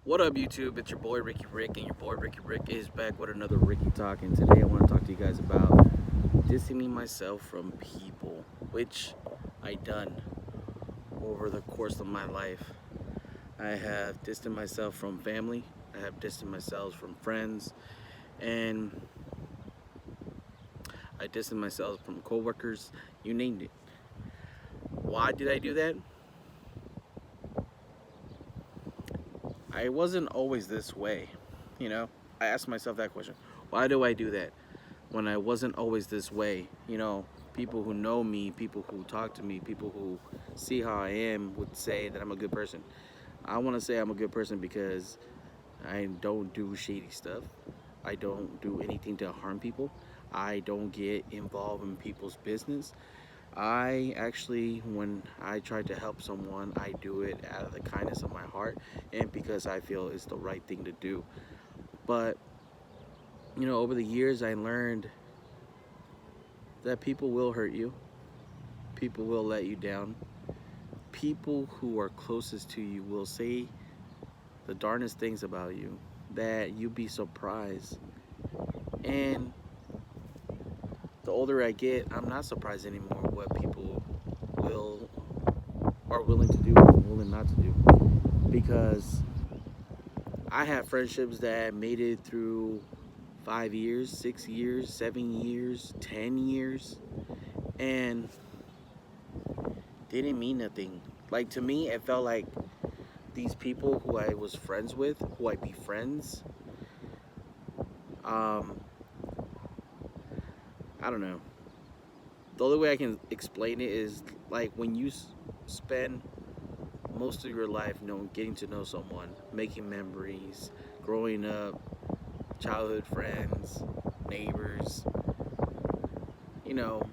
What up, YouTube? It's your boy Ricky Rick, and your boy Ricky Rick is back with another Ricky Talk. And today I want to talk to you guys about distancing myself from people, which I done over the course of my life. I have distanced myself from family, I have distanced myself from friends, and I distanced myself from coworkers. You named it. Why did I do that? I wasn't always this way, you know. I asked myself that question. Why do I do that? When I wasn't always this way. People who know me, people who talk to me, people who see how I am would say that I'm a good person. I want to say I'm a good person because I don't do shady stuff. I don't do anything to harm people. I don't get involved in people's business. I actually, when I try to help someone, I do it out of the kindness of my heart and because I feel it's the right thing to do. But, over the years, I learned that people will hurt you, people will let you down. People who are closest to you will say the darnest things about you that you'd be surprised. And the older I get, I'm not surprised anymore what people will are willing to do and willing not to do. Because I have friendships that made it through 5 years, 6 years, 7 years, 10 years, and didn't mean nothing. Like to me, it felt like these people who I was friends with, who I be friends, um, I don't know. The only way I can explain it is like when you spend most of your life, getting to know someone, making memories, growing up, childhood friends, neighbors, you know,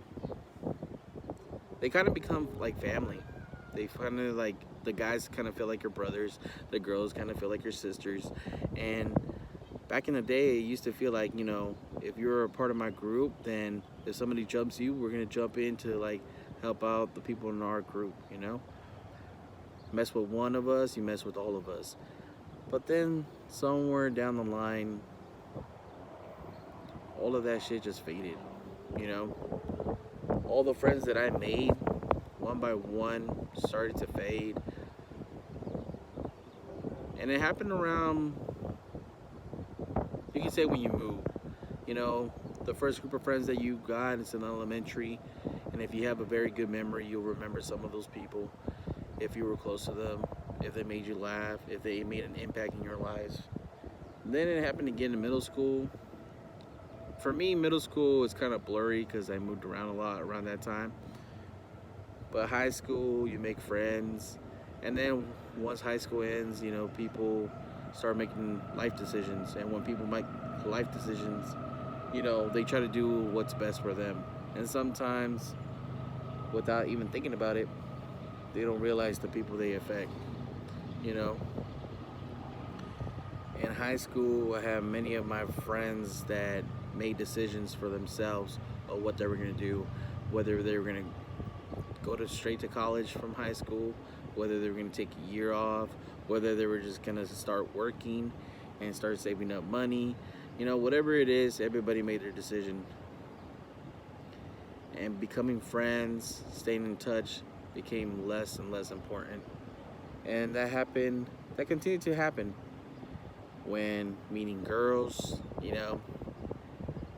they kind of become like family. They kind of like the guys kind of feel like your brothers, the girls kind of feel like your sisters, and back in the day, it used to feel like, if you're a part of my group, then if somebody jumps you, we're gonna jump in to like help out the people in our group. Mess with one of us, you mess with all of us. But then somewhere down the line, all of that shit just faded. You know, all the friends that I made, one by one, started to fade, and it happened around, you can say, when you move. You know, the first group of friends that you got is in elementary, and if you have a very good memory, you'll remember some of those people. If you were close to them, if they made you laugh, if they made an impact in your lives. Then it happened again in middle school. For me, middle school is kind of blurry because I moved around a lot around that time. But high school, you make friends, and then once high school ends, people start making life decisions, and when people make life decisions, they try to do what's best for them. And sometimes, without even thinking about it, they don't realize the people they affect. You know, in high school, I have many of my friends that made decisions for themselves of what they were going to do, whether they were going to go to straight to college from high school, whether they were going to take a year off, whether they were just going to start working and start saving up money. Whatever it is, everybody made their decision. And becoming friends, staying in touch became less and less important. And that continued to happen when meeting girls.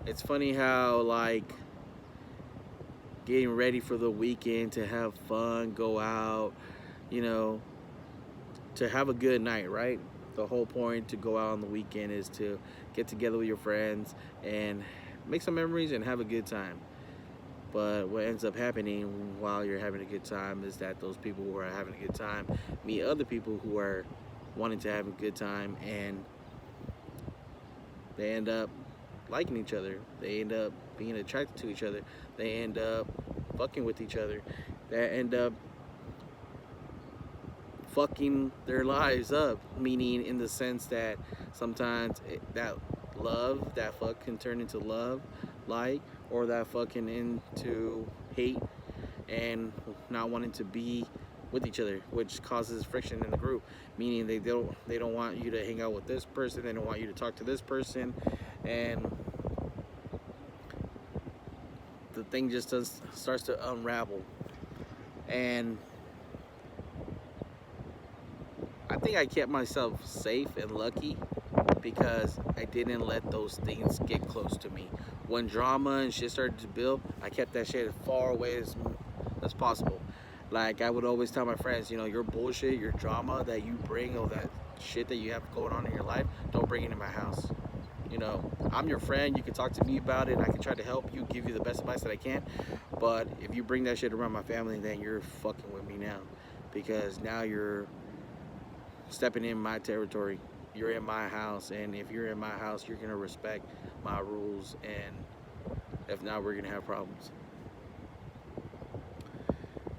It's funny how, like, getting ready for the weekend to have fun, go out, you know, to have a good night, right? The whole point to go out on the weekend is to get together with your friends and make some memories and have a good time. But what ends up happening while you're having a good time is that those people who are having a good time meet other people who are wanting to have a good time, and they end up liking each other. They end up being attracted to each other. They end up fucking with each other. They end up fucking their lives up, meaning in the sense that sometimes that love, that fuck can turn into love, like, or that fucking into hate and not wanting to be with each other, which causes friction in the group. Meaning they don't want you to hang out with this person. They don't want you to talk to this person, and the thing just starts to unravel. And I think I kept myself safe and lucky because I didn't let those things get close to me. When drama and shit started to build, I kept that shit as far away as possible. Like I would always tell my friends, your bullshit, your drama that you bring, or that shit that you have going on in your life, don't bring it in my house. I'm your friend. You can talk to me about it. I can try to help you, give you the best advice that I can. But if you bring that shit around my family, then you're fucking with me now, because now you're stepping in my territory. You're in my house, and if you're in my house, you're gonna respect my rules, and if not, we're gonna have problems.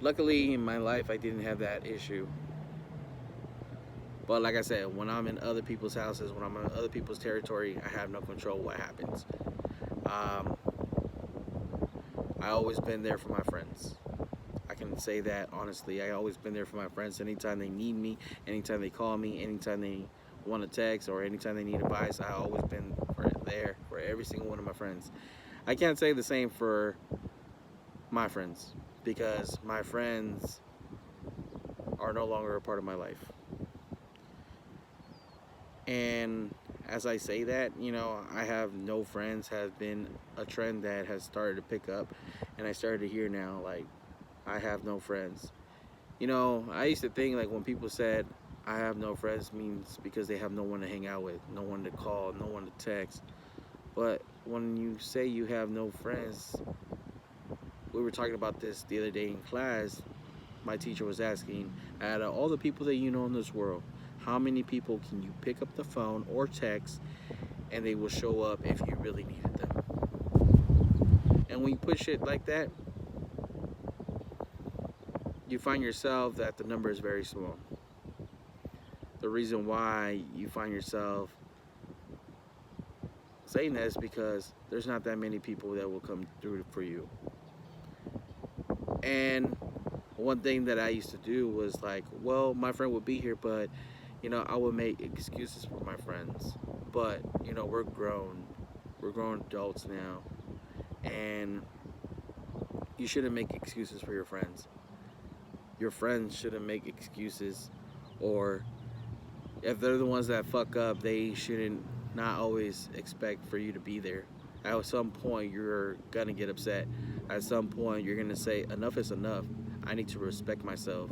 Luckily, in my life, I didn't have that issue. But like I said, when I'm in other people's houses, when I'm in other people's territory, I have no control what happens. Um, I always been there for my friends. I can say that honestly. I always been there for my friends. Anytime they need me, anytime they call me, anytime they want to text, or anytime they need advice, I always been there for every single one of my friends. I can't say the same for my friends, because my friends are no longer a part of my life. And as I say that, I have no friends has been a trend that has started to pick up, and I started to hear now, like, I have no friends. I used to think, like, when people said I have no friends means because they have no one to hang out with, no one to call, no one to text. But when you say you have no friends, we were talking about this the other day in class. My teacher was asking, out of all the people that you know in this world, how many people can you pick up the phone or text and they will show up if you really needed them? And when you put shit like that, you find yourself that the number is very small. The reason why you find yourself saying that is because there's not that many people that will come through for you. And one thing that I used to do was like, well, my friend would be here, but I would make excuses for my friends. But we're grown. We're grown adults now, and you shouldn't make excuses for your friends. Your friends shouldn't make excuses, or if they're the ones that fuck up, they shouldn't not always expect for you to be there. At some point, you're gonna get upset. At some point, you're gonna say, enough is enough. I need to respect myself,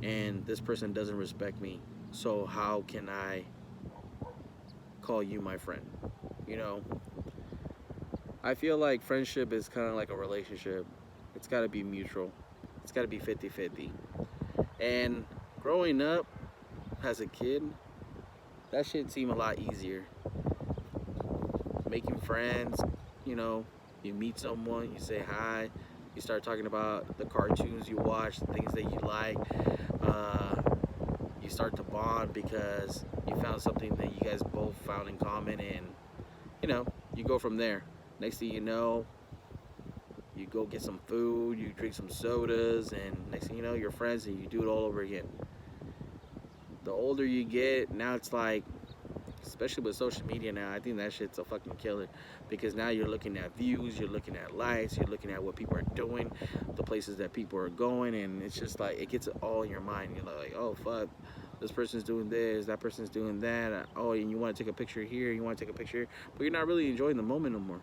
and this person doesn't respect me. So how can I call you my friend? You know, I feel like friendship is kind of like a relationship. It's got to be mutual. It's got to be 50-50. And growing up as a kid, that shit seemed a lot easier. Making friends, you meet someone, you say hi, you start talking about the cartoons you watch, the things that you like. You start to bond because you found something that you guys both found in common, and you go from there. Next thing you know, you go get some food, you drink some sodas, and next thing you know, you're friends, and you do it all over again. The older you get, now it's like, especially with social media now, I think that shit's a fucking killer, because now you're looking at views, you're looking at likes, you're looking at what people are doing, the places that people are going, and it's just like, it gets it all in your mind. You're like, oh fuck, this person's doing this, that person's doing that. Oh, and you want to take a picture here, you want to take a picture here, but you're not really enjoying the moment no more.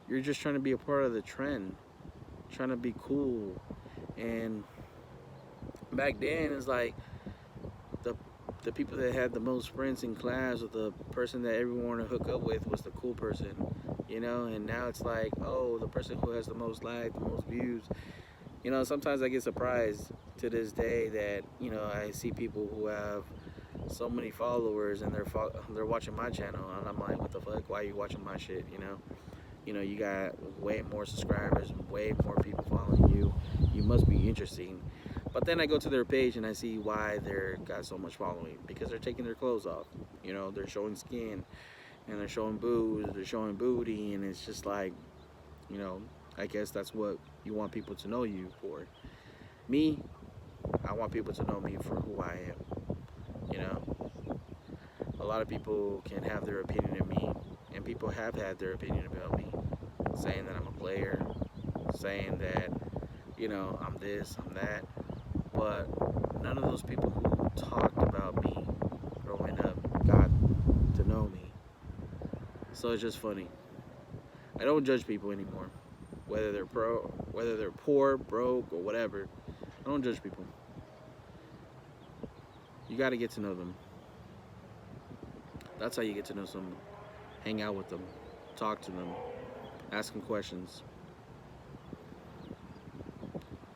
You're just trying to be a part of the trend, trying to be cool. And back then, it's like the the people that had the most friends in class, or the person that everyone wanted to hook up with, was the cool person, And now it's like, oh, the person who has the most likes, the most views. Sometimes I get surprised to this day that I see people who have so many followers, and they're watching my channel, and I'm like, what the fuck? Why are you watching my shit? You got way more subscribers, way more people following you. You must be interesting. But then I go to their page and I see why they're got so much following, because they're taking their clothes off. They're showing skin, and they're showing boobs, they're showing booty, and it's just like, I guess that's what you want people to know you for. Me, I want people to know me for who I am. You know, a lot of people can have their opinion of me, and people have had their opinion about me, saying that I'm a player, saying that, I'm this, I'm that. But none of those people who talked about me growing up got to know me. So it's just funny. I don't judge people anymore, whether they're poor, broke, or whatever. I don't judge people. You got to get to know them. That's how you get to know someone. Hang out with them, talk to them, ask them questions.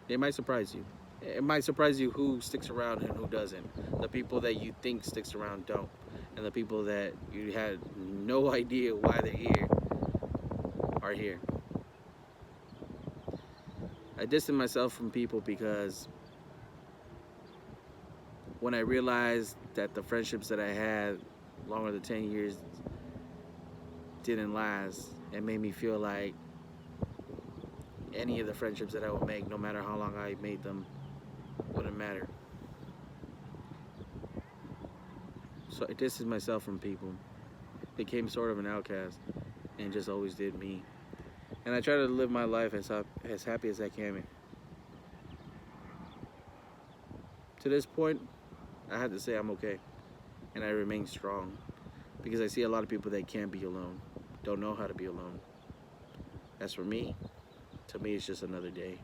They might surprise you. It might surprise you who sticks around and who doesn't. The people that you think sticks around don't, and the people that you had no idea why they're here are here. I distanced myself from people because when I realized that the friendships that I had longer than 10 years didn't last, it made me feel like any of the friendships that I would make, no matter how long I made them, wouldn't matter. So I distanced myself from people, became sort of an outcast, and just always did me. And I try to live my life as happy as I can. To this point, I have to say I'm okay, and I remain strong because I see a lot of people that can't be alone, don't know how to be alone. As for me, to me, it's just another day.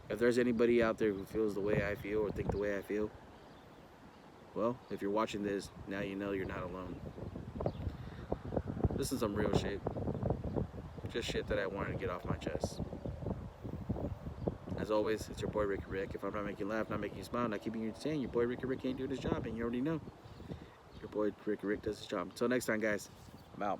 If there's anybody out there who feels the way I feel or think the way I feel, well, if you're watching this, now you know you're not alone. This is some real shit. Just shit that I wanted to get off my chest. As always, it's your boy Ricky Rick. If I'm not making you laugh, not making you smile, not keeping you entertained, your boy Ricky Rick ain't doing his job, and you already know. Your boy Ricky Rick does his job. Until next time, guys, I'm out.